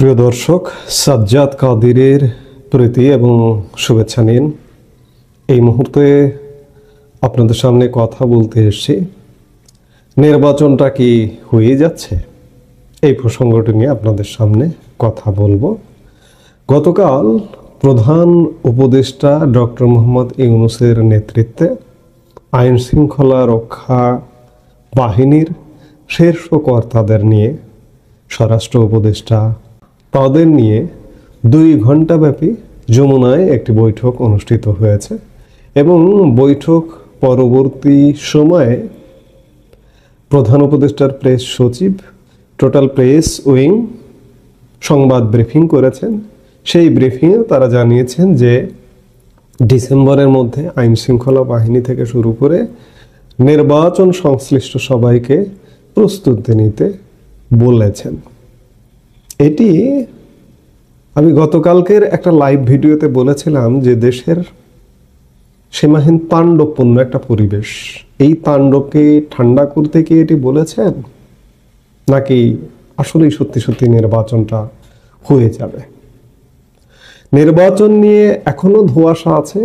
প্রিয় দর্শক, সাজ্জাদ কাদিরের প্রীতি এবং শুভেচ্ছা নিন। এই মুহূর্তে আপনাদের সামনে কথা বলতে এসেছি, নির্বাচনটা কি হয়ে যাচ্ছে এই প্রসঙ্গটি নিয়ে আপনাদের সামনে কথা বলবো। গতকাল প্রধান উপদেষ্টা ডক্টর মোহাম্মদ ইউনূসের নেতৃত্বে আইন শৃঙ্খলা রক্ষা বাহিনীর শীর্ষ কর্তাদের নিয়ে, স্বরাষ্ট্র উপদেষ্টা তাদের নিয়ে 2 ঘণ্টাব্যাপী যমুনায় একটি বৈঠক অনুষ্ঠিত হয়েছে এবং বৈঠক পরবর্তী সময়ে প্রধান উপদেষ্টার প্রেস সচিব টোটাল প্রেস উইং সংবাদ ব্রিফিং করেছেন। সেই ব্রিফিংয়ে তারা জানিয়েছেন যে ডিসেম্বরের মধ্যে আইন শৃঙ্খলা বাহিনী থেকে শুরু করে নির্বাচন সংশ্লিষ্ট সবাইকে প্রস্তুতি নিতে বলেছেন। এটি আমি গতকালকের একটা লাইভ ভিডিওতে বলেছিলাম যে দেশের সীমাহীন তাণ্ডবপূর্ণ একটা পরিবেশ, এই তাণ্ডবকে ঠান্ডা করতে কি এটি বলেছেন, নাকি আসলেই সত্যি সত্যি নির্বাচনটা হয়ে যাবে? নির্বাচন নিয়ে এখনো ধোঁয়াশা আছে,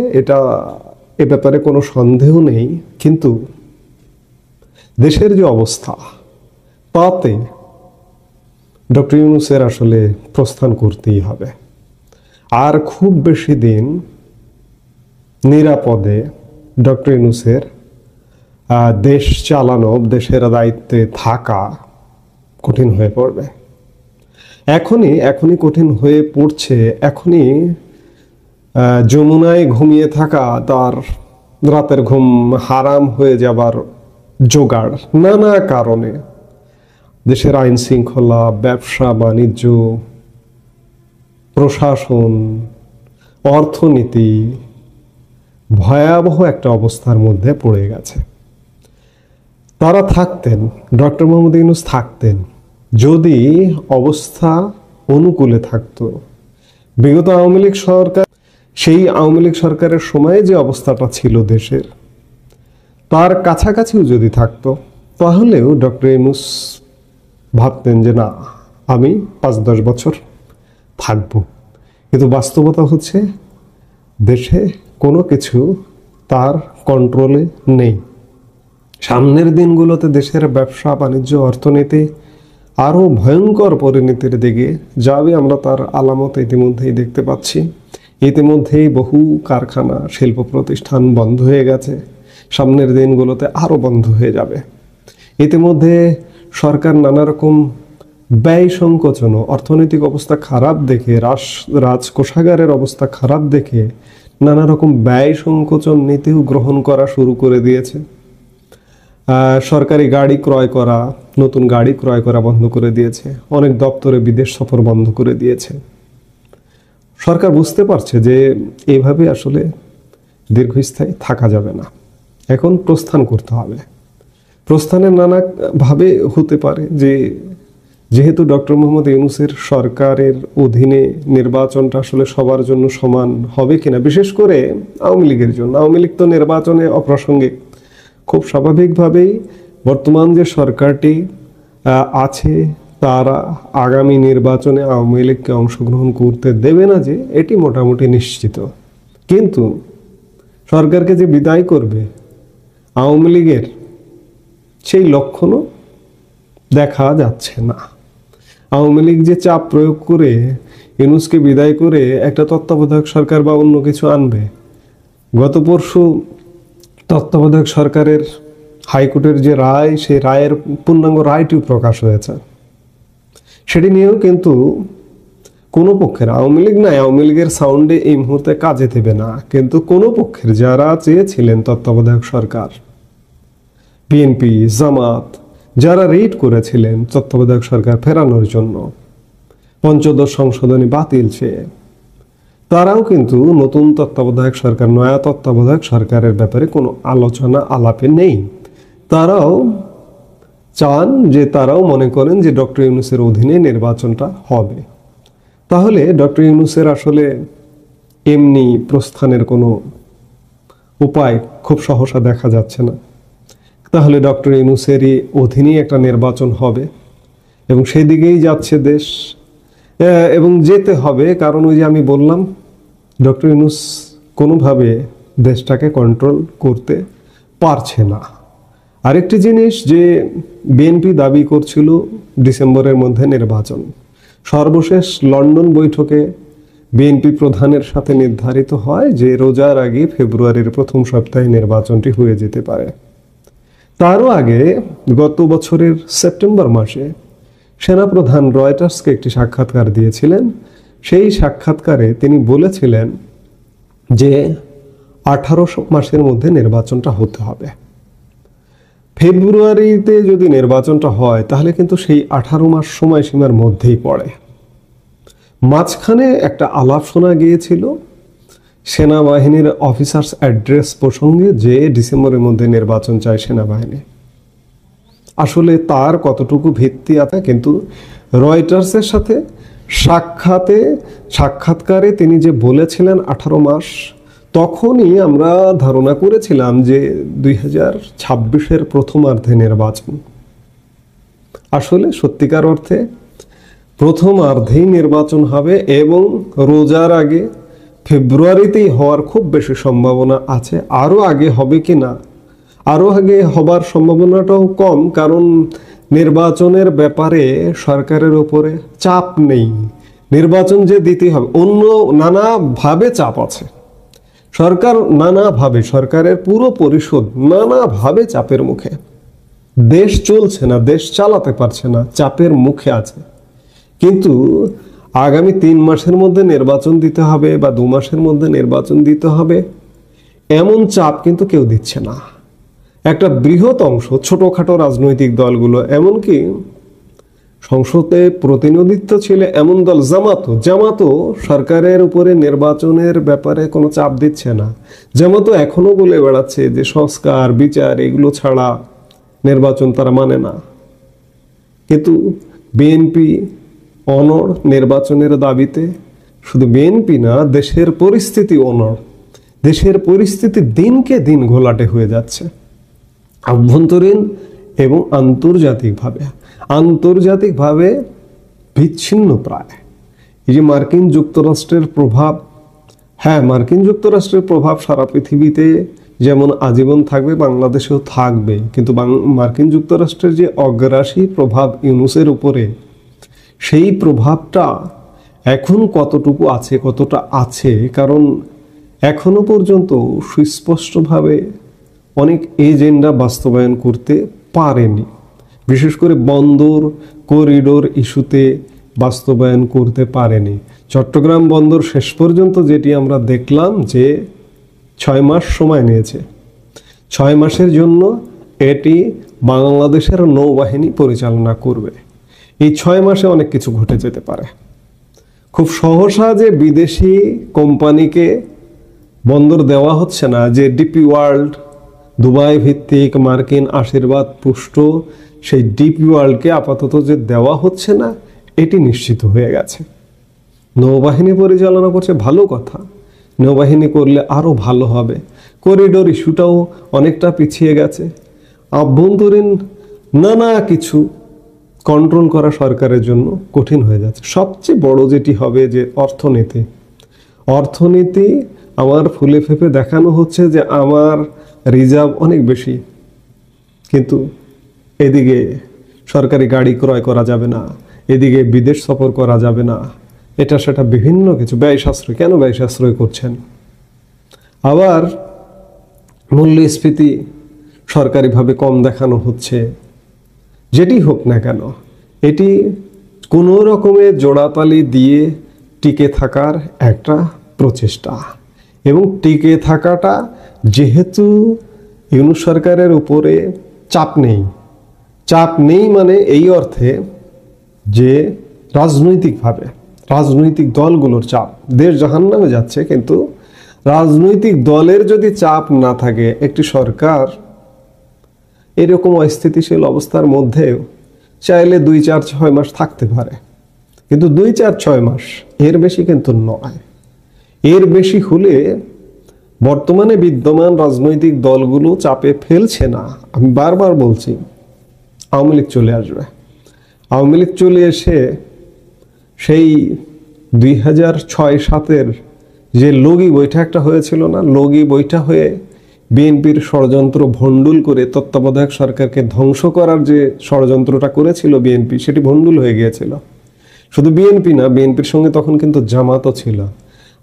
এ ব্যাপারে কোনো সন্দেহ নেই, কিন্তু দেশের যে অবস্থা তাতে ডক্টর ইউনূসের আসলে প্রস্থান করতেই হবে। আর খুব বেশি দিন নিরাপদে ডক্টর ইউনূসের দেশ চালানো, দেশের দায়িত্বে থাকা কঠিন হয়ে পড়বে। এখনই কঠিন হয়ে পড়ছে। এখনই যমুনায় ঘুমিয়ে থাকা তার রাতের ঘুম হারাম হয়ে যাবার জোগাড় নানা কারণে। দেশের আইন শৃঙ্খলা, ব্যবসা বাণিজ্য, প্রশাসন, অর্থনীতি ভয়াবহ একটা অবস্থার মধ্যে পড়ে গেছে। তারা থাকতেন, ডক্টর মোহাম্মদ ইউনূস থাকতেন যদি অবস্থা অনুকূলে থাকতো। বিগত আওয়ামী লীগ সরকার, সেই আওয়ামী লীগ সরকারের সময়ে যে অবস্থাটা ছিল দেশের, তার কাছাকাছিও যদি থাকতো, তাহলেও ডক্টর ইউনূস ভাবতেন যে না, আমি 5-10 বছর থাকব। কিন্তু বাস্তবতা হচ্ছে দেশে কোনো কিছু তার কন্ট্রোলে নেই। সামনের দিনগুলোতে দেশের ব্যবসা বাণিজ্য, অর্থনীতি আরও ভয়ঙ্কর পরিণতির দিকে যাবে, আমরা তার আলামত ইতিমধ্যেই দেখতে পাচ্ছি। ইতিমধ্যেই বহু কারখানা, শিল্প প্রতিষ্ঠান বন্ধ হয়ে গেছে, সামনের দিনগুলোতে আরও বন্ধ হয়ে যাবে। ইতিমধ্যে সরকার নানা রকম ব্যয় সংকোচন, অর্থনৈতিক অবস্থা খারাপ দেখে, রাজকোষাগারের অবস্থা খারাপ দেখে নানা রকম ব্যয় সংকোচন নীতিও গ্রহণ করা শুরু করে দিয়েছে। সরকারি গাড়ি ক্রয় করা, নতুন গাড়ি ক্রয় করা বন্ধ করে দিয়েছে। অনেক দপ্তরে বিদেশ সফর বন্ধ করে দিয়েছে। সরকার বুঝতে পারছে যে এইভাবে আসলে দীর্ঘস্থায়ী থাকা যাবে না, এখন প্রস্থান করতে হবে। প্রস্থানের নানাভাবে হতে পারে, যেহেতু ডক্টর মোহাম্মদ ইউনূসের সরকারের অধীনে নির্বাচনটা আসলে সবার জন্য সমান হবে কিনা, বিশেষ করে আওয়ামী লীগের জন্য। আওয়ামী লীগ তো নির্বাচনে অপ্রাসঙ্গিক। খুব স্বাভাবিকভাবেই বর্তমান যে সরকারটি আছে, তারা আগামী নির্বাচনে আওয়ামী লীগকে অংশগ্রহণ করতে দেবে না, যে এটি মোটামুটি নিশ্চিত। কিন্তু সরকারকে যে বিদায় করবে আওয়ামী লীগের, সেই লক্ষণও দেখা যাচ্ছে না। আওয়ামী লীগ যে চাপ প্রয়োগ করে ইউনূসকে বিদায় করে একটা তত্ত্বাবধায়ক সরকার বা অন্য কিছু আনবে, গত পরশু তত্ত্বাবধায়ক সরকারের হাইকোর্টের যে রায়, সেই রায়ের পূর্ণাঙ্গ রায়টিও প্রকাশ হয়েছে। সেটি নিয়েও কিন্তু কোনো পক্ষের, আওয়ামী লীগ নাই, আওয়ামী লীগের সাউন্ডে এই মুহূর্তে কাজে দেবে না, কিন্তু কোনো পক্ষের যারা চেয়েছিলেন তত্ত্বাবধায়ক সরকার, বিএনপি, জামাত, যারা রিট করেছিলেন তত্ত্বাবধায়ক সরকার ফেরানোর জন্য, পঞ্চদশ সংশোধনী বাতিল চেয়ে, তারাও কিন্তু নতুন তত্ত্বাবধায়ক সরকার, নয়া তত্ত্বাবধায়ক সরকারের ব্যাপারে কোনো আলোচনা আলাপে নেই। তারাও চান যে, তারাও মনে করেন যে ডক্টর ইউনূসের অধীনে নির্বাচনটা হবে। তাহলে ডক্টর ইউনূসের আসলে এমনি প্রস্থানের কোনো উপায় খুব সহসা দেখা যাচ্ছে না। তাহলে ডক্টর ইউনূসেরই অধীনেই একটা নির্বাচন হবে এবং সেদিকেই যাচ্ছে দেশ। এবং যেতে হবে, কারণ ওই যে আমি বললাম ডক্টর ইউনূস কোনোভাবে দেশটাকে কন্ট্রোল করতে পারছে না। আরেকটি জিনিস যে বিএনপি দাবি করছিল ডিসেম্বরের মধ্যে নির্বাচন, সর্বশেষ লন্ডন বৈঠকে বিএনপি প্রধানের সাথে নির্ধারিত হয় যে রোজার আগে ফেব্রুয়ারির প্রথম সপ্তাহে নির্বাচনটি হয়ে যেতে পারে। তারও আগে গত বছরের সেপ্টেম্বর মাসে সেনাপ্রধান রয়টার্সকে একটি সাক্ষাৎকার দিয়েছিলেন। সেই সাক্ষাৎকারে তিনি বলেছিলেন যে 18 মাসের মধ্যে নির্বাচনটা হতে হবে। ফেব্রুয়ারিতে যদি নির্বাচনটা হয় তাহলে কিন্তু সেই 18 মাস সময়সীমার মধ্যেই পড়ে। মাঝখানে একটা আলাপ শোনা গিয়েছিল সেনাবাহিনীর অফিসার্স অ্যাড্রেস প্রসঙ্গে, যে ডিসেম্বরের মধ্যে নির্বাচন চায় সেনাবাহিনী। আসলে তার কতটুকু ভিত্তি আছে, কিন্তু রয়টার্সের সাথে সাক্ষাৎকারে তিনি যে বলেছিলেন 18 মাস, তখনই আমরা ধারণা করেছিলাম যে 2026-এর প্রথমার্ধে নির্বাচন। আসলে সত্যিকার অর্থে প্রথমার্ধেই নির্বাচন হবে এবং রোজার আগে ফেব্রুয়ারিতেই হওয়ার খুব বেশি সম্ভাবনা আছে। আরও আগে হবে কি না, আরও আগে হবার সম্ভাবনাটাও কম, কারণ নির্বাচনের ব্যাপারে সরকারের উপরে চাপ নেই। নির্বাচন যে দিতে হবে, অন্য নানাভাবে চাপ আছে। সরকারের পুরো পরিষদ নানাভাবে চাপের মুখে, দেশ চলছে না, দেশ চালাতে পারছে না, চাপের মুখে আছে। কিন্তু আগামী 3 মাসের মধ্যে নির্বাচন দিতে হবে বা 2 মাসের মধ্যে নির্বাচন দিতে হবে, এমন চাপ কিন্তু কেউ দিচ্ছে না। একটা বৃহৎ অংশ ছোটখাটো রাজনৈতিক দলগুলো, এমনকি সংসদে প্রতিনিধিত্ব ছিল এমন দল জামাতও সরকারের উপরে নির্বাচনের ব্যাপারে কোনো চাপ দিচ্ছে না। জামাতও এখনো বলে বেড়াচ্ছে যে সংস্কার বিচার এগুলো ছাড়া নির্বাচন তারা মানে না। কিন্তু বিএনপি অনড় নির্বাচনের দাবিতে। শুধু বিএনপি না, দেশের পরিস্থিতি অনড়। দেশের পরিস্থিতি দিনকে দিন ঘোলাটে হয়ে যাচ্ছে, আভ্যন্তরীণ এবং আন্তর্জাতিকভাবে বিচ্ছিন্ন প্রায়। এই যে মার্কিন যুক্তরাষ্ট্রের প্রভাব, হ্যাঁ, মার্কিন যুক্তরাষ্ট্রের প্রভাব সারা পৃথিবীতে যেমন আজীবন থাকবে, বাংলাদেশেও থাকবে। কিন্তু মার্কিন যুক্তরাষ্ট্রের যে অগ্রাসী প্রভাব ইউনূসের উপরে, সেই প্রভাবটা এখন কতটা আছে, কারণ এখনো পর্যন্ত সুস্পষ্টভাবে অনেক এজেন্ডা বাস্তবায়ন করতে পারেনি। বিশেষ করে বন্দর করিডোর ইস্যুতে বাস্তবায়ন করতে পারেনি। চট্টগ্রাম বন্দর শেষ পর্যন্ত যেটি আমরা দেখলাম যে 6 মাস সময় নিয়েছে। 6 মাসের জন্য এটি বাংলাদেশের নৌবাহিনী পরিচালনা করবে। এই 6 মাসে অনেক কিছু ঘটে যেতে পারে। খুব সহসা যে বিদেশি কোম্পানিকে বন্দর দেওয়া হচ্ছে না, যে ডিপি ওয়ার্ল্ড দুবাই ভিত্তিক মার্কিন আশীর্বাদ পুষ্ট সেই ডিপি ওয়ার্ল্ডকে আপাতত যে দেওয়া হচ্ছে না, এটি নিশ্চিত হয়ে গেছে। নৌবাহিনী পরিচালনা করছে, ভালো কথা, নৌবাহিনী করলে আরও ভালো হবে। করিডোর ইস্যুটাও অনেকটা পিছিয়ে গেছে। আভ্যন্তরীণ নানা কিছু কন্ট্রোল করা সরকারের জন্য কঠিন হয়ে যাচ্ছে। সবচেয়ে বড় যেটি হবে যে অর্থনীতি আমার ফুলে ফেপে দেখানো হচ্ছে যে আমার রিজার্ভ অনেক বেশি, কিন্তু এদিকে সরকারি গাড়ি ক্রয় করা যাবে না, এদিকে বিদেশ সফর করা যাবে না, এটা সেটা বিভিন্ন কিছু ব্যয় সাশ্রয়। কেন ব্যয় সাশ্রয় করছেন? আবার মূল্যস্ফীতি সরকারিভাবে কম দেখানো হচ্ছে। যেটি হোক না কেন, এটি কোনো রকমের জোড়াতালি দিয়ে টিকে থাকার একটা প্রচেষ্টা। এবং টিকে থাকাটা যেহেতু ইউনূস সরকারের উপরে চাপ নেই মানে এই অর্থে যে রাজনৈতিক দলগুলোর চাপ, দেশ জাহান্নামে যাচ্ছে, কিন্তু রাজনৈতিক দলের যদি চাপ না থাকে, একটি সরকার এরকম অস্থিতিশীল অবস্থার মধ্যেও চাইলে 2-4-6 মাস থাকতে পারে। কিন্তু 2-4-6 মাস, এর বেশি কিন্তু নয়। এর বেশি হলে বর্তমানে বিদ্যমান রাজনৈতিক দলগুলো চাপে ফেলছে না। আমি বারবার বলছি, আওয়ামী লীগ চলে আসবে। আওয়ামী লীগ চলে এসে সেই 2006-07 যে লগি বৈঠকটা হয়েছিল না, লগি বৈঠক হয়ে বিএনপির ষড়যন্ত্র ভণ্ডুল করে তত্ত্বাবধায়ক সরকারকে ধ্বংস করার যে ষড়যন্ত্রটা করেছিল বিএনপি, সেটি ভণ্ডুল হয়ে গিয়েছিল। শুধু বিএনপি না, বিএনপির সঙ্গে তখন কিন্তু জামাতও ছিল।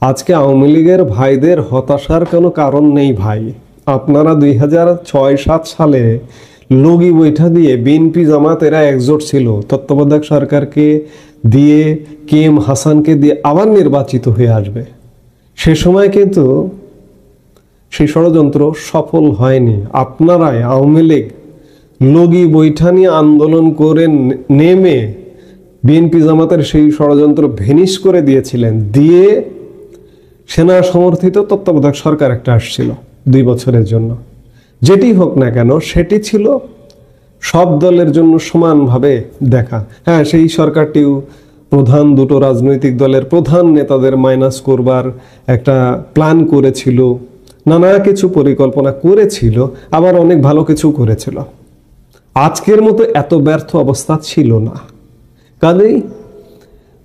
আজকে আওয়ামী লীগের ভাইদের হতাশার কোনো কারণ নেই ভাই। আপনারা 2006-07 সালে লগি বৈঠা দিয়ে বিএনপি জামাত এরা একজোট ছিল, তত্ত্বাবধায়ক সরকারকে দিয়ে KM হাসানকে দিয়ে আবার নির্বাচিত হয়ে আসবে। সে সময় কিন্তু সেই ষড়যন্ত্র সফল হয়নি। আপনারাই আওয়ামী লীগ লগি বৈঠা নিয়ে আন্দোলন করে নেমে বিএনপি জামাতের সেই ষড়যন্ত্র ভেনিশ করে দিয়েছিলেন, দিয়ে সেনা সমর্থিত তত্ত্বাবধায়ক সরকার একটা আসছিল 2 বছরের জন্য। যেটি হোক না কেন, সেটি ছিল সব দলের জন্য সমানভাবে দেখা। হ্যাঁ, সেই সরকারটিও প্রধান দুটো রাজনৈতিক দলের প্রধান নেতাদের মাইনাস করবার একটা প্ল্যান করেছিল, নানা কিছু পরিকল্পনা করেছিল, আবার অনেক ভালো কিছু করেছিল। আজকের মতো এত ব্যর্থ অবস্থা ছিল না। কাজেই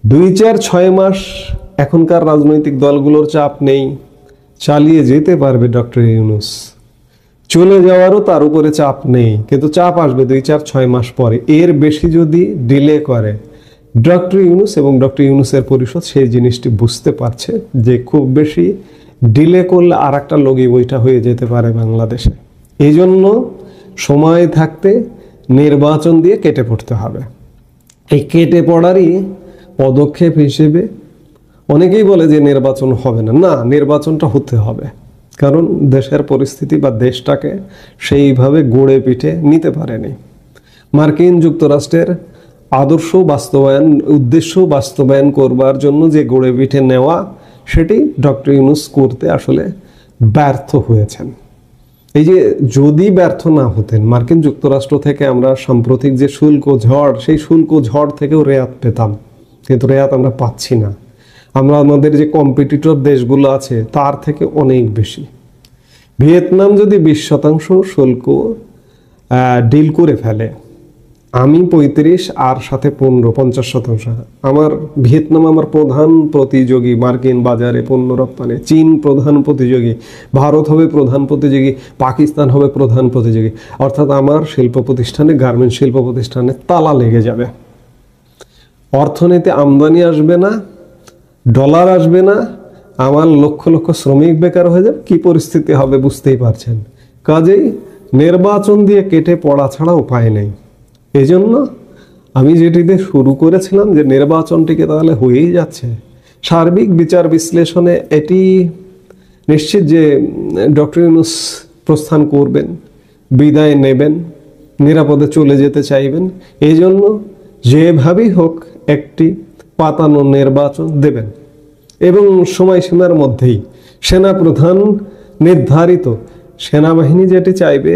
2-4-6 মাস এখনকার রাজনৈতিক দলগুলোর চাপ নেই, চালিয়ে যেতে পারবে ডক্টর ইউনূস। চলে যাওয়ারও তার উপরে চাপ নেই, কিন্তু চাপ আসবে 2-4-6 মাস পরে। এর বেশি যদি ডিলে করে, ডক্টর ইউনূস এবং ডক্টর ইউনূসের পরিষদ সেই জিনিসটি বুঝতে পারছে যে খুব বেশি ডিলে করলে আর একটা লগি বৈঠা হয়ে যেতে পারে বাংলাদেশে। এই জন্য সময় থাকতে নির্বাচন দিয়ে কেটে পড়তে হবে। এই কেটে পড়ারই পদক্ষেপ হিসেবে অনেকেই বলে যে নির্বাচন হবে না। না, নির্বাচনটা হতে হবে, কারণ দেশের পরিস্থিতি বা দেশটাকে সেইভাবে গড়ে পিঠে নিতে পারেনি। মার্কিন যুক্তরাষ্ট্রের আদর্শ বাস্তবায়ন, উদ্দেশ্য বাস্তবায়ন করবার জন্য যে গড়ে পিঠে নেওয়া, সেটি ডক্টর ইউনূস করতে আসলে ব্যর্থ হয়েছেন। এই যে যদি ব্যর্থ না হতেন, মার্কিন যুক্তরাষ্ট্র থেকে আমরা সাম্প্রতিক যে শুল্ক ঝড়, সেই শুল্ক ঝড় থেকেও রেয়াত পেতাম, কিন্তু রেয়াত আমরা পাচ্ছি না। আমরা আমাদের যে কম্পিটিটর দেশগুলো আছে তার থেকে অনেক বেশি। ভিয়েতনাম যদি 20% শুল্ক ডিল করে ফেলে, আমি 35 আর সাথে 50%। আমার ভিয়েতনাম আমার প্রধান প্রতিযোগী মার্কিন বাজারে পণ্য রপ্তানি, চীন প্রধান প্রতিযোগী, ভারত হবে প্রধান প্রতিযোগী, পাকিস্তান হবে প্রধান প্রতিযোগী। অর্থাৎ আমার শিল্প প্রতিষ্ঠানে, গার্মেন্টস শিল্প প্রতিষ্ঠানে তালা লেগে যাবে। অর্থনীতি আমদানি আসবে না, ডলার আসবে না, আমার লক্ষ লক্ষ শ্রমিক বেকার হয়ে যাবে। কি পরিস্থিতি হবে বুঝতেই পারছেন। কাজেই নির্বাচন দিয়ে কেটে পড়া ছাড়া উপায় নেই। এই জন্য আমি যেটিতে শুরু করেছিলাম যে নির্বাচনটিকে তাহলে হয়েই যাচ্ছে, সার্বিক বিচার বিশ্লেষণে এটি নিশ্চিত যে ডক্টর ইউনূস প্রস্থান করবেন, বিদায় নেবেন, নিরাপদে চলে যেতে চাইবেন। এই জন্য যেভাবেই হোক একটি পাতানো নির্বাচন দেবেন এবং সময়সীমার মধ্যেই সেনাপ্রধান নির্ধারিত সেনাবাহিনী যেটি চাইবে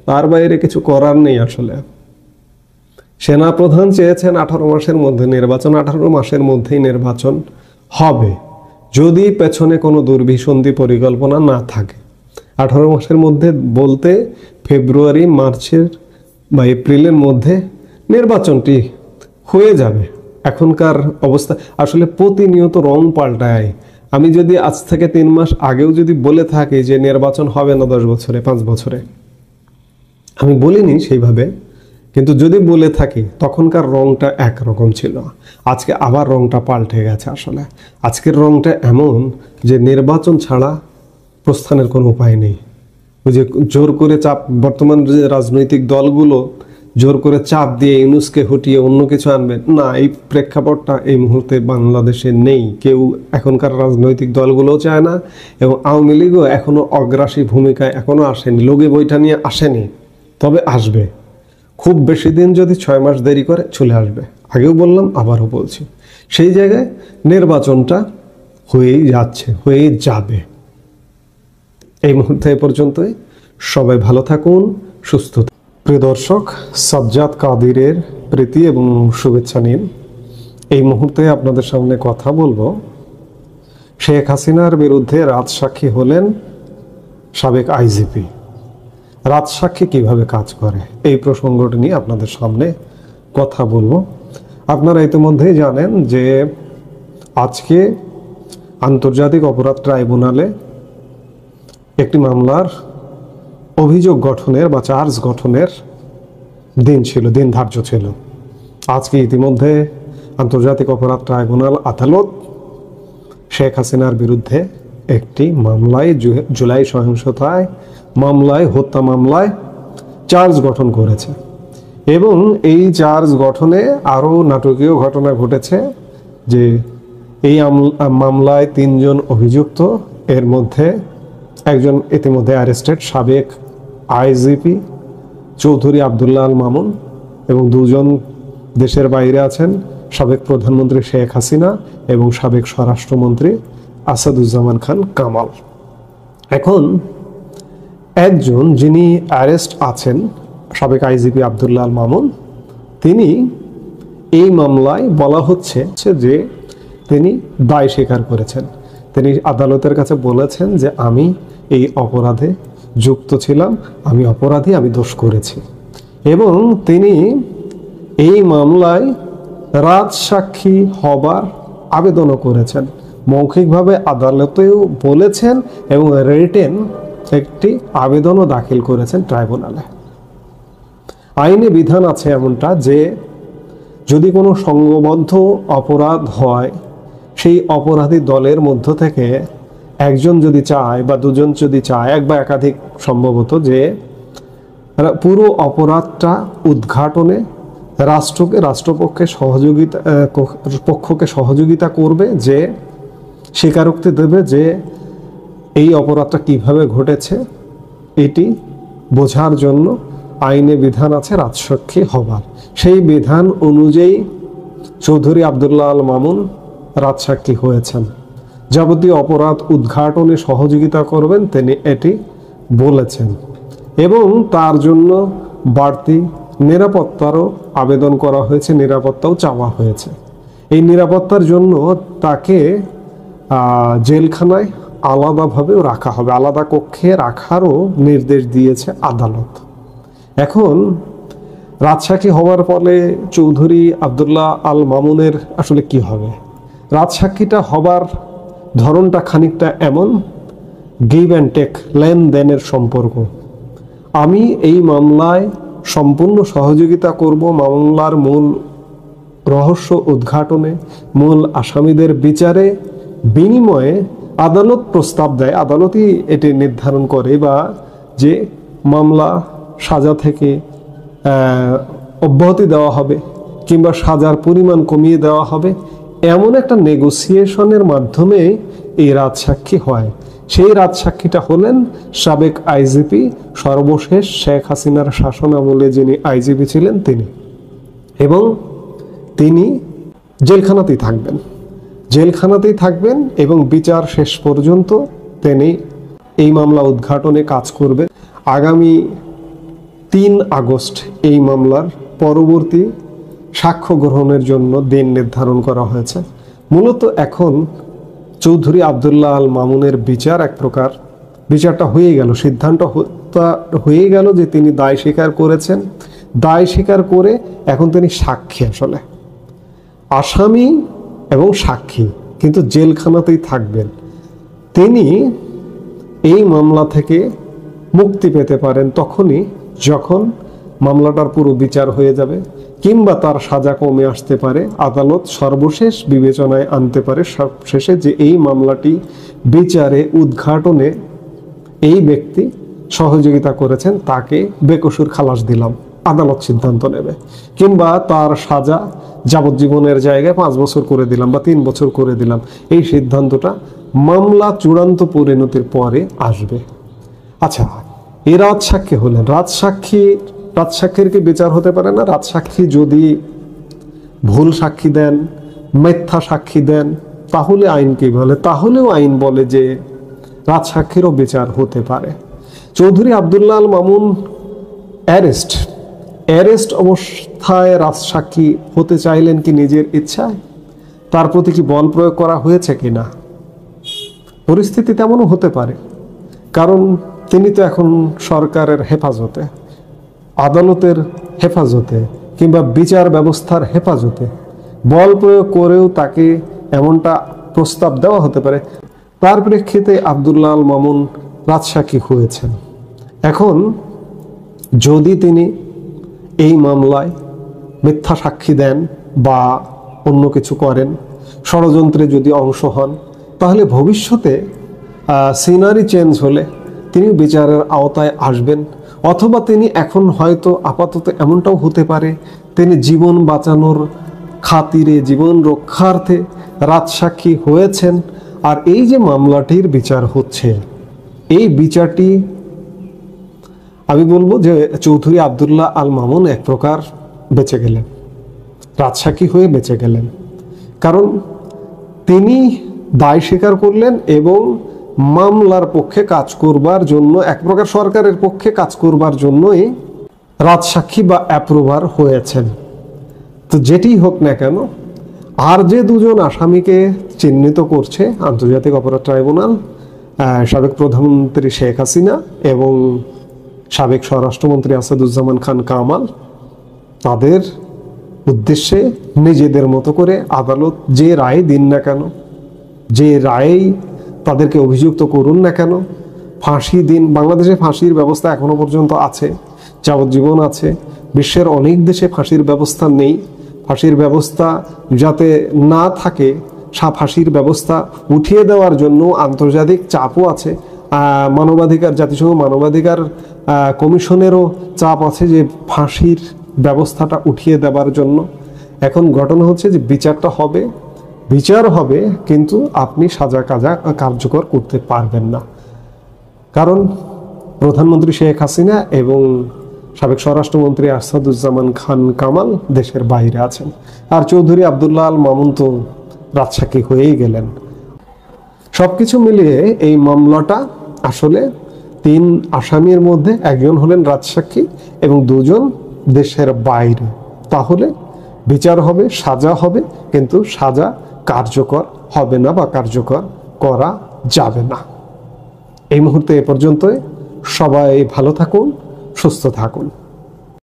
তার বাইরে কিছু করার নেই। আসলে সেনাপ্রধান চেয়েছেন 18 মাসের মধ্যে নির্বাচন, 18 মাসের মধ্যেই নির্বাচন হবে যদি পেছনে কোনো দুর্বিসন্ধি পরিকল্পনা না থাকে। 18 মাসের মধ্যে বলতে ফেব্রুয়ারি, মার্চের বা এপ্রিলের মধ্যে নির্বাচনটি হয়ে যাবে। এখনকার অবস্থা আসলে প্রতিনিয়ত রং পাল্টায়। আমি যদি আজ থেকে 3 মাস আগেও যদি বলে থাকি যে নির্বাচন হবে না 10 বছরে, 5 বছরে, আমি বলিনি সেইভাবে, কিন্তু যদি বলে থাকি তখনকার রংটা একরকম ছিল। আজকে আবার রংটা পাল্টে গেছে। আসলে আজকের রংটা এমন যে নির্বাচন ছাড়া প্রস্থানের কোনো উপায় নেই। ওই যে জোর করে চাপ, বর্তমান যে রাজনৈতিক দলগুলো জোর করে চাপ দিয়ে ইউনূসকে হটিয়ে অন্য কিছু আনবে না, এই প্রেক্ষাপটটা এই মুহূর্তে বাংলাদেশে নেই। কেউ এখনকার রাজনৈতিক দলগুলোও চায় না এবং আওয়ামী লীগও এখনো অগ্রাসী ভূমিকায় এখনো আসেনি, লগি বৈঠা নিয়ে আসেনি, তবে আসবে। খুব বেশি দিন যদি 6 মাস দেরি করে চলে আসবে। আগেও বললাম, আবারও বলছি, সেই জায়গায় নির্বাচনটা হয়েই যাচ্ছে, হয়েই যাবে। এই মুহূর্তে এ পর্যন্তই। সবাই ভালো থাকুন, সুস্থ থাকুন। প্রিয় দর্শক, সাজ্জাদ কাদিরের প্রীতি এবং শুভেচ্ছা নিন। এই মুহূর্তে আপনাদের সামনে কথা বলবো শেখ হাসিনার বিরুদ্ধে রাজসাক্ষী হলেন সাবেক আইজিপি। রাজসাক্ষী কিভাবে কাজ করে এই প্রসঙ্গটি নিয়ে আপনাদের সামনে কথা বলবো। আপনারা ইতিমধ্যেই জানেন যে আজকে আন্তর্জাতিক অপরাধ ট্রাইব্যুনালে একটি মামলার অভিযোগ গঠনের বা চার্জ গঠনের দিন ধার্য ছিল। আজকে ইতিমধ্যে আন্তর্জাতিক অপরাধ ট্রাইব্যুনাল আদালত শেখ হাসিনার বিরুদ্ধে একটি মামলায়, জুলাই সহিংসতায় মামলায়, হত্যা মামলায় চার্জ গঠন করেছে এবং এই চার্জ গঠনে আরও নাটকীয় ঘটনা ঘটেছে যে এই মামলায় 3 জন অভিযুক্ত, এর মধ্যে একজন ইতিমধ্যে অ্যারেস্টেড সাবেক আইজিপি চৌধুরী আবদুল্লাহ আল মামুন এবং 2 জন দেশের বাইরে আছেন, সাবেক প্রধানমন্ত্রী শেখ হাসিনা এবং সাবেক স্বরাষ্ট্রমন্ত্রী আসাদুজ্জামান খান কামাল। এখন একজন যিনি অ্যারেস্ট আছেন সাবেক আইজিপি আবদুল্লাহ আল মামুন, তিনি এই মামলায় বলা হচ্ছে যে তিনি দায় স্বীকার করেছেন। তিনি আদালতের কাছে বলেছেন যে আমি এই অপরাধে যুক্ত ছিলাম, আমি অপরাধী, আমি দোষ করেছি এবং তিনি এই মামলায় রাজসাক্ষী হবার আবেদনও করেছেন। মৌখিকভাবে আদালতেও বলেছেন এবং রিটেন একটি আবেদনও দাখিল করেছেন ট্রাইব্যুনালে। আইনে বিধান আছে এমনটা যে যদি কোনো সংঘবদ্ধ অপরাধ হয়, সেই অপরাধী দলের মধ্য থেকে একজন যদি চায় বা 2 জন যদি চায়, এক বা একাধিক সম্ভবত, যে পুরো অপরাধটা উদ্ঘাটনে রাষ্ট্রপক্ষকে সহযোগিতা করবে, যে স্বীকারোক্তি দেবে যে এই অপরাধটা কিভাবে ঘটেছে, এটি বোঝার জন্য আইনে বিধান আছে রাজসাক্ষী হবার। সেই বিধান অনুযায়ী চৌধুরী আবদুল্লাহ আল মামুন রাজসাক্ষী হয়েছেন। যাবতীয় অপরাধ উদ্ঘাটনে সহযোগিতা করবেন তিনি এটি বলেছেন এবং তার জন্য বাড়তি নিরাপত্তারও আবেদন করা হয়েছে, নিরাপত্তাও চাওয়া হয়েছে। এই নিরাপত্তার জন্য তাকে জেলখানায় আলাদাভাবেও রাখা হবে, আলাদা কক্ষে রাখারও নির্দেশ দিয়েছে আদালত। এখন রাজসাক্ষী হওয়ার ফলে চৌধুরী আবদুল্লাহ আল মামুনের আসলে কি হবে? রাজসাক্ষীটা হবার ধরনটা খানিকটা এমন, গিভ অ্যান্ড টেক, লেনদেনের সম্পর্ক। আমি এই মামলায় সম্পূর্ণ সহযোগিতা করব, মামলার মূল রহস্য উদ্ঘাটনে, মূল আসামিদের বিচারে, বিনিময়ে আদালত প্রস্তাব দেয়, আদালতই এটি নির্ধারণ করে বা যে মামলা সাজা থেকে অব্যাহতি দেওয়া হবে কিংবা সাজার পরিমাণ কমিয়ে দেওয়া হবে, এমন একটা নেগোসিয়েশনের মাধ্যমে এই রাজসাক্ষী হয়। সেই রাজসাক্ষীটা হলেন সাবেক আইজিপি, সর্বশেষ শেখ হাসিনার শাসন আমলে যিনি আইজিপি ছিলেন তিনি, এবং তিনি জেলখানাতেই থাকবেন এবং বিচার শেষ পর্যন্ত তিনি এই মামলা উদ্ঘাটনে কাজ করবেন। আগামী 3 আগস্ট এই মামলার পরবর্তী সাক্ষ্য গ্রহণের জন্য দিন নির্ধারণ করা হয়েছে। মূলত এখন চৌধুরী আবদুল্লাহ আল মামুনের বিচার এক প্রকার, বিচারটা হয়ে গেল, সিদ্ধান্ত হয়ে গেল যে তিনি দায় স্বীকার করেছেন। দায় স্বীকার করে এখন তিনি সাক্ষী, আসলে আসামি এবং সাক্ষী, কিন্তু জেলখানাতেই থাকবেন। তিনি এই মামলা থেকে মুক্তি পেতে পারেন তখনই যখন মামলাটার পুরো বিচার হয়ে যাবে কিংবা তার সাজা কমে আসতে পারে। আদালত সর্বশেষ বিবেচনায় আনতে পারে সবশেষে যে এই মামলাটি বিচারে উদ্ঘাটনে এই ব্যক্তি সহযোগিতা করেছেন, তাকে বেকসুর খালাস দিলাম, আদালত সিদ্ধান্ত নেবে। কিংবা তার সাজা যাবজ্জীবনের জায়গায় 5 বছর করে দিলাম বা 3 বছর করে দিলাম, এই সিদ্ধান্তটা মামলা চূড়ান্ত পরিণতির পরে আসবে। আচ্ছা, এই রাজসাক্ষী হলেন, রাজসাক্ষীর কি বিচার হতে পারে না? রাজসাক্ষী যদি ভুল সাক্ষী দেন, মিথ্যা সাক্ষী দেন, তাহলে আইন কি বলে? তাহলেও আইন বলে যে রাজসাক্ষীরও বিচার হতে পারে। চৌধুরী আবদুল্লাহ আল মামুন অ্যারেস্ট অবস্থায় রাজসাক্ষী হতে চাইলেন কি নিজের ইচ্ছায়? তার প্রতি কি বল প্রয়োগ করা হয়েছে কিনা? পরিস্থিতি তেমনও হতে পারে, কারণ তিনি তো এখন সরকারের হেফাজতে, আদালতের হেফাজতে কিংবা বিচার ব্যবস্থার হেফাজতে। বল প্রয়োগ করেও তাকে এমনটা প্রস্তাব দেওয়া হতে পারে। তার প্রেক্ষিতে আব্দুল্লাহ আল মামুন রাজসাক্ষী হয়েছেন। এখন যদি তিনি এই মামলায় মিথ্যা সাক্ষী দেন বা অন্য কিছু করেন, ষড়যন্ত্রে যদি অংশ হন, তাহলে ভবিষ্যতে সিনারি চেঞ্জ হলে তিনি বিচারের আওতায় আসবেন। অথবা তিনি এখন হয়তো আপাতত এমনটাও হতে পারে তিনি জীবন বাঁচানোর খাতিরে, জীবন রক্ষার্থে রাজসাক্ষী হয়েছেন। আর এই যে মামলাটির বিচার হচ্ছে, এই বিচারটি আমি বলবো যে চৌধুরী আব্দুল্লাহ আল মামুন এক প্রকার বেঁচে গেলেন, রাজসাক্ষী হয়ে বেঁচে গেলেন। কারণ তিনি দায় স্বীকার করলেন এবং মামলার পক্ষে কাজ করবার জন্য, এক প্রকার সরকারের পক্ষে কাজ করবার জন্যই রাজসাক্ষী বা অ্যাপ্রুভার হয়েছেন। তো যেটি হোক না কেন, আর যে দুজন আসামিকে চিহ্নিত করছে আন্তর্জাতিক অপরাধ ট্রাইব্যুনাল, সাবেক প্রধানমন্ত্রী শেখ হাসিনা এবং সাবেক স্বরাষ্ট্রমন্ত্রী আসাদুজ্জামান খান কামাল, তাদের উদ্দেশ্যে নিজেদের মতো করে আদালত যে রায় দিন না কেন, যে রায়েই তাদেরকে অভিযুক্ত করুন না কেন, ফাঁসি দিন। বাংলাদেশে ফাঁসির ব্যবস্থা এখনো পর্যন্ত আছে, যাবজ্জীবন আছে। বিশ্বের অনেক দেশে ফাঁসির ব্যবস্থা নেই। ফাঁসির ব্যবস্থা যাতে না থাকে, ফাঁসির ব্যবস্থা উঠিয়ে দেওয়ার জন্য আন্তর্জাতিক চাপও আছে। মানবাধিকার, জাতিসংঘ মানবাধিকার কমিশনেরও চাপ আছে যে ফাঁসির ব্যবস্থাটা উঠিয়ে দেওয়ার জন্য। এখন ঘটনা হচ্ছে যে বিচার হবে, কিন্তু আপনি সাজা কার্যকর করতে পারবেন না। কারণ প্রধানমন্ত্রী শেখ হাসিনা এবং সাবেক স্বরাষ্ট্রমন্ত্রী আসাদুজ্জামান খান কামাল দেশের বাইরে আছেন, আর চৌধুরী আব্দুল্লাহ আল মামুন তো রাজসাক্ষী হয়েই গেলেন। সবকিছু মিলিয়ে এই মামলাটা আসলে 3 আসামির মধ্যে একজন হলেন রাজসাক্ষী এবং 2 জন দেশের বাইরে। তাহলে বিচার হবে, সাজা হবে, কিন্তু সাজা কার্যকর হবে না বা কার্যকর করা যাবে না। এই মুহূর্তে এ পর্যন্তই। সবাই ভালো থাকুন, সুস্থ থাকুন।